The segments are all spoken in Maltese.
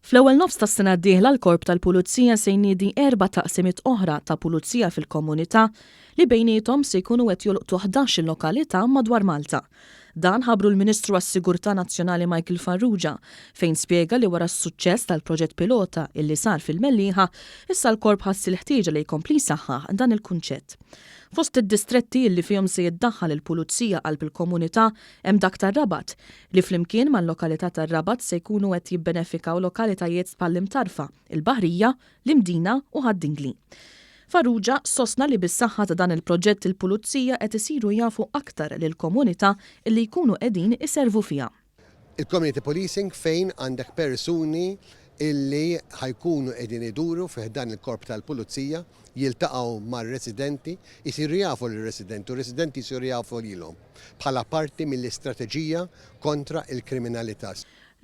Fl-ewwel nofs tas-sena d-dieħla l-korp tal-Pulizija se jniedi 4 taqsimiet oħra ta' pulizija fil-komunità li bejniethom se jkunu qed jolqtu 11 lokalità madwar Malta. Dan ħabru l-Ministru għas-Sigurtà Nazzjonali Michael Farrugia fejn spjega li wara s-suċċess tal-proġett pilota illi sar fil-Mellieħa, issa l-korp ħassi l-ħtieġa li jkompli jsaħħaħ dan il-kunċett. Fost id-distretti li fihom se jiddaħħal il-Pulizija qalb il-komunità hemm dak tar-Rabat li flimkien mal-lokalità tar-Rabat se jkunu qed jibbenefikaw lokalitajiet bħall-Imtarfa, il-Baħrija, l-Imdina u Ħaddingli. Farrugia sostna li bis-saħħa ta' dan il-proġett il-Pulizija qed isiru jafu aktar lill-komunità li jkunu qegħdin iservu fiha. Il-community policing fejn għandek persuni illi ħajkunu qegħdin iduru fih dan il-korp tal-Pulizija jiltaqgħu mar-residenti, jisiru jafu l-residenti u residenti jisiru jafu lilhom bħala parti mill-istrateġija kontra il-kriminalità.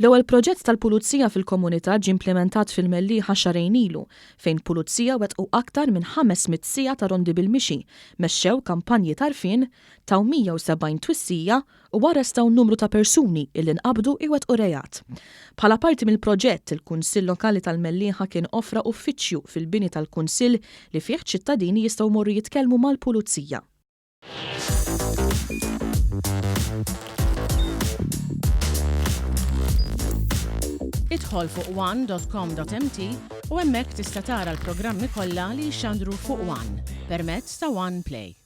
L-ewwel proġett tal-Pulizija fil-komunità ġie implementat fil-Mellieħa xarejn ilu fejn pulizija wettqu aktar minn 500 siegħa ta' rondi bil-mixi, mexxew kampanji tarfien, taw 170 twissija u arrestaw numru ta' persuni illi nqabdu iwettqu rejat. Bħala parti mill-proġett, il-Kunsill Lokali tal-Mellieħa kien offra uffiċċju fil-bini tal-Kunsill li fih ċittadini jistgħu jmorru jitkellmu mal-Pulizija. Idħol fuq one.com.mt u hemmhekk tista' tara l-programmi kollha li jxandru fuq One permezz ta' One Play.